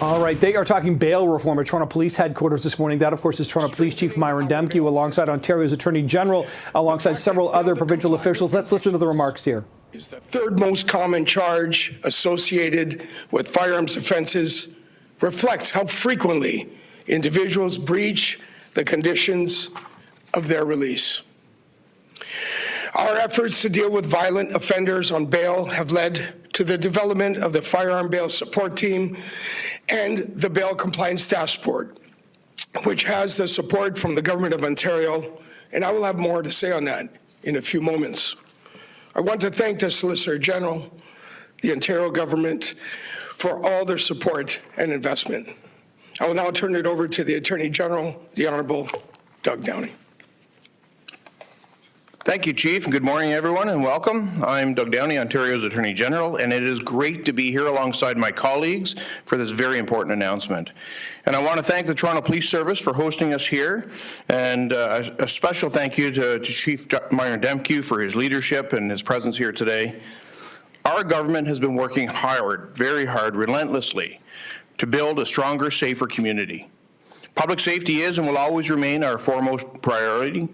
All right, they are talking bail reform at Toronto Police Headquarters this morning. That, of course, is Toronto Police Chief Myron Demkiw alongside Ontario's Attorney General, alongside several other provincial officials. Let's listen to the remarks here. Is the third most common charge associated with firearms offenses reflects how frequently individuals breach the conditions of their release. Our efforts to deal with violent offenders on bail have led to the development of the Firearm Bail Support Team and the Bail Compliance Task Force, which has the support from the Government of Ontario, and I will have more to say on that in a few moments. I want to thank the Solicitor General, the Ontario Government, for all their support and investment. I will now turn it over to the Attorney General, the Honourable Doug Downey. Thank you, Chief, and good morning, everyone, and welcome. I'm Doug Downey, Ontario's Attorney General, and it is great to be here alongside my colleagues for this very important announcement. And I want to thank the Toronto Police Service for hosting us here, and a special thank you to Chief Myron Demkiw for his leadership and his presence here today. Our government has been working hard, very hard, relentlessly, to build a stronger, safer community. Public safety is and will always remain our foremost priority,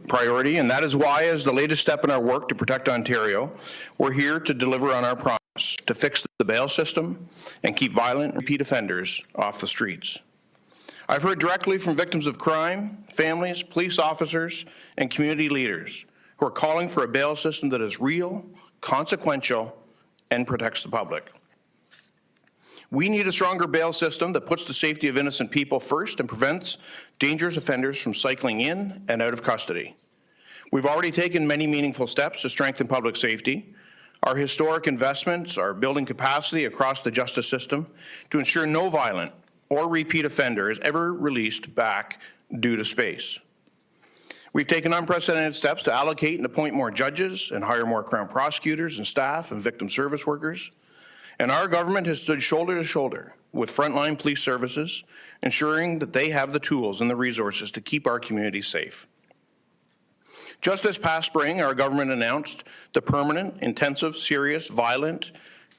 and that is why, as the latest step in our work to protect Ontario, we're here to deliver on our promise to fix the bail system and keep violent repeat offenders off the streets. I've heard directly from victims of crime, families, police officers, and community leaders who are calling for a bail system that is real, consequential, and protects the public. We need a stronger bail system that puts the safety of innocent people first and prevents dangerous offenders from cycling in and out of custody. We've already taken many meaningful steps to strengthen public safety. Our historic investments are building capacity across the justice system to ensure no violent or repeat offender is ever released back due to space. We've taken unprecedented steps to allocate and appoint more judges and hire more Crown prosecutors and staff and victim service workers. And our government has stood shoulder to shoulder with frontline police services, ensuring that they have the tools and the resources to keep our communities safe. Just this past spring, our government announced the permanent, intensive, serious, violent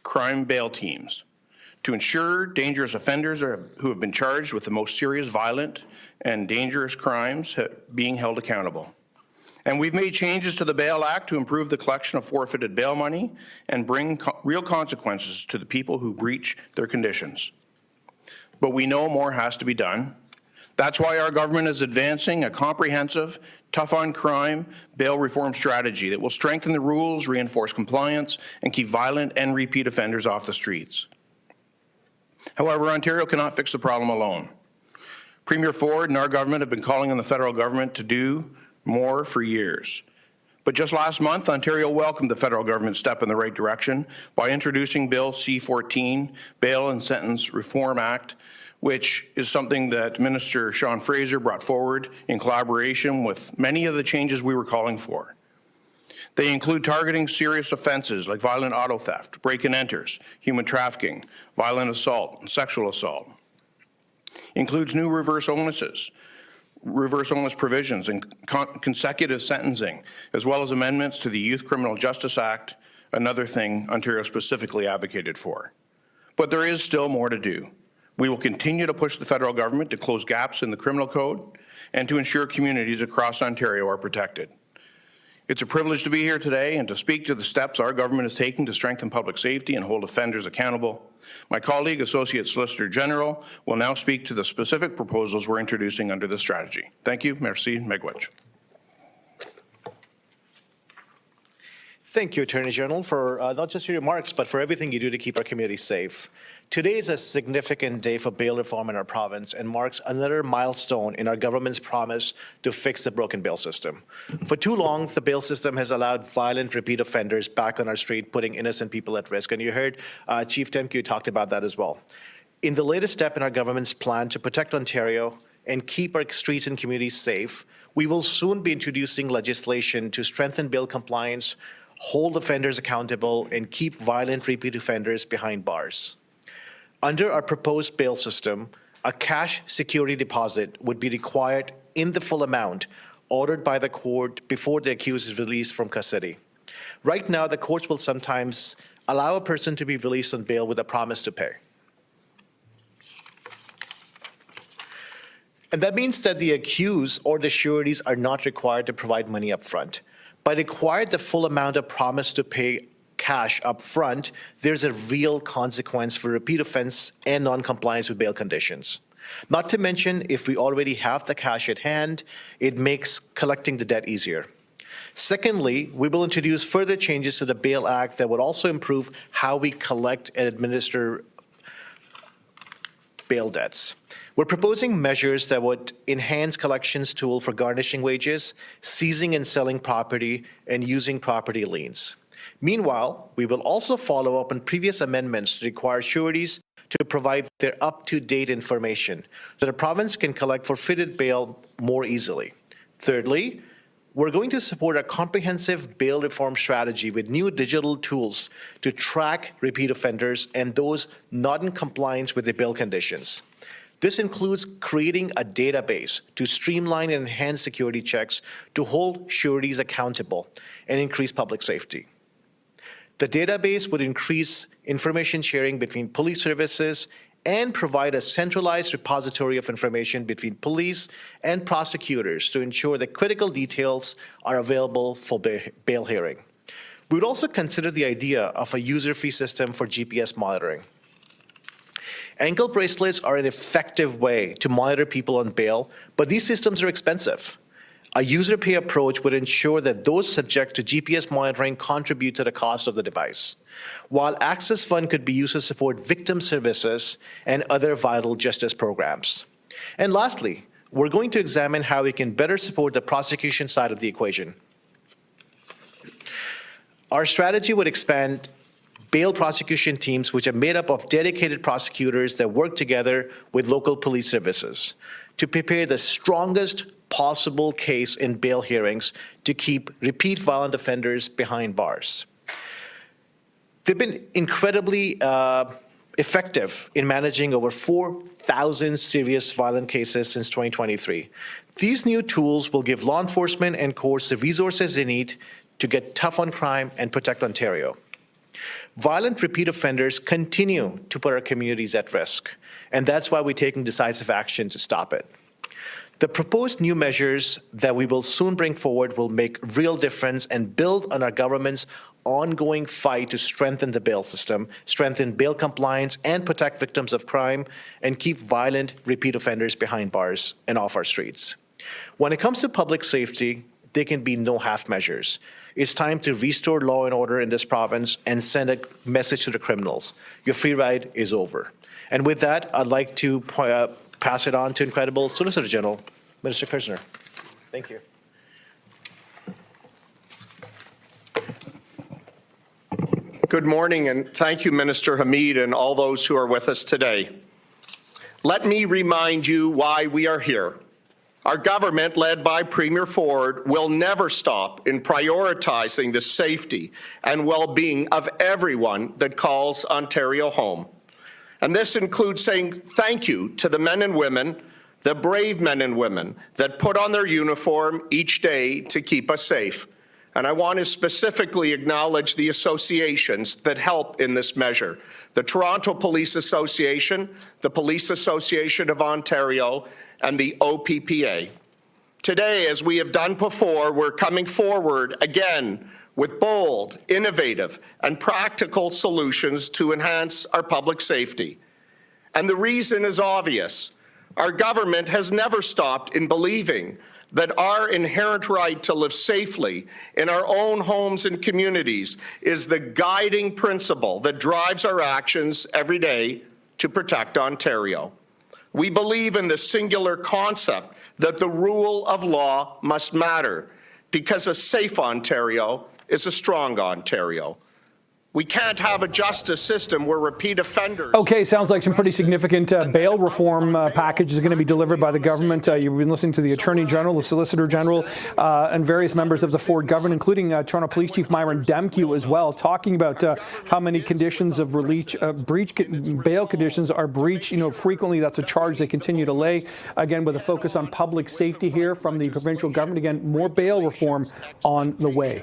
crime bail teams to ensure dangerous offenders who have been charged with the most serious, violent, and dangerous crimes being held accountable. And we've made changes to the Bail Act to improve the collection of forfeited bail money and bring real consequences to the people who breach their conditions. But we know more has to be done. That's why our government is advancing a comprehensive, tough-on-crime bail reform strategy that will strengthen the rules, reinforce compliance, and keep violent and repeat offenders off the streets. However, Ontario cannot fix the problem alone. Premier Ford and our government have been calling on the federal government to do more for years. But just last month, Ontario welcomed the federal government's step in the right direction by introducing Bill C-14, Bail and Sentence Reform Act, which is something that Minister Sean Fraser brought forward in collaboration with many of the changes we were calling for. They include targeting serious offenses like violent auto theft, break-and-enters, human trafficking, violent assault, and sexual assault. Includes new reverse onus provisions and consecutive sentencing, as well as amendments to the Youth Criminal Justice Act, another thing Ontario specifically advocated for. But there is still more to do. We will continue to push the federal government to close gaps in the criminal code and to ensure communities across Ontario are protected. It's a privilege to be here today and to speak to the steps our government is taking to strengthen public safety and hold offenders accountable. My colleague, Associate Solicitor General, will now speak to the specific proposals we're introducing under this strategy. Thank you. Merci. Miigwech. Thank you, Attorney General, for not just your remarks, but for everything you do to keep our community safe. Today is a significant day for bail reform in our province and marks another milestone in our government's promise to fix the broken bail system. For too long, the bail system has allowed violent repeat offenders back on our street, putting innocent people at risk. And you heard Chief Demkiw talked about that as well. In the latest step in our government's plan to protect Ontario and keep our streets and communities safe, we will soon be introducing legislation to strengthen bail compliance, hold offenders accountable, and keep violent repeat offenders behind bars. Under our proposed bail system, a cash security deposit would be required in the full amount ordered by the court before the accused is released from custody. Right now, the courts will sometimes allow a person to be released on bail with a promise to pay. And that means that the accused or the sureties are not required to provide money up front. By requiring the full amount of promise to pay cash up front, there's a real consequence for repeat offense and non-compliance with bail conditions. Not to mention, if we already have the cash at hand, it makes collecting the debt easier. Secondly, we will introduce further changes to the Bail Act that would also improve how we collect and administer bail debts. We're proposing measures that would enhance collections tool for garnishing wages, seizing and selling property, and using property liens. Meanwhile, we will also follow up on previous amendments to require sureties to provide their up-to-date information so the province can collect forfeited bail more easily. Thirdly, we're going to support a comprehensive bail reform strategy with new digital tools to track repeat offenders and those not in compliance with the bail conditions. This includes creating a database to streamline and enhance security checks to hold sureties accountable and increase public safety. The database would increase information sharing between police services and provide a centralized repository of information between police and prosecutors to ensure that critical details are available for bail hearing. We would also consider the idea of a user fee system for GPS monitoring. Ankle bracelets are an effective way to monitor people on bail, but these systems are expensive. A user pay approach would ensure that those subject to GPS monitoring contribute to the cost of the device, while Access Fund could be used to support victim services and other vital justice programs. And lastly, we're going to examine how we can better support the prosecution side of the equation. Our strategy would expand bail prosecution teams, which are made up of dedicated prosecutors that work together with local police services to prepare the strongest possible case in bail hearings to keep repeat violent offenders behind bars. They've been incredibly effective in managing over 4,000 serious violent cases since 2023. These new tools will give law enforcement and courts the resources they need to get tough on crime and protect Ontario. Violent repeat offenders continue to put our communities at risk, and that's why we're taking decisive action to stop it. The proposed new measures that we will soon bring forward will make real difference and build on our government's ongoing fight to strengthen the bail system, strengthen bail compliance, and protect victims of crime, and keep violent repeat offenders behind bars and off our streets. When it comes to public safety, there can be no half measures. It's time to restore law and order in this province and send a message to the criminals. Your free ride is over. And with that, I'd like to pass it on to incredible Solicitor General, Minister Kirzner. Thank you. Good morning, and thank you, Minister Hamid, and all those who are with us today. Let me remind you why we are here. Our government, led by Premier Ford, will never stop in prioritizing the safety and well-being of everyone that calls Ontario home. And this includes saying thank you to the men and women, the brave men and women that put on their uniform each day to keep us safe. And I want to specifically acknowledge the associations that help in this measure: the Toronto Police Association, the Police Association of Ontario, and the OPPA. Today, as we have done before, we're coming forward again with bold, innovative, and practical solutions to enhance our public safety. And the reason is obvious. Our government has never stopped in believing that our inherent right to live safely in our own homes and communities is the guiding principle that drives our actions every day to protect Ontario. We believe in the singular concept that the rule of law must matter, because a safe Ontario is a strong Ontario. We can't have a justice system where repeat offenders... Okay, sounds like some pretty significant bail reform packages are going to be delivered by the government. You've been listening to the Attorney General, the Solicitor General, and various members of the Ford government, including Toronto Police Chief Myron Demkiw as well, talking about how many conditions of bail conditions are breached. You know, frequently that's a charge they continue to lay. Again, with a focus on public safety here from the provincial government. Again, more bail reform on the way.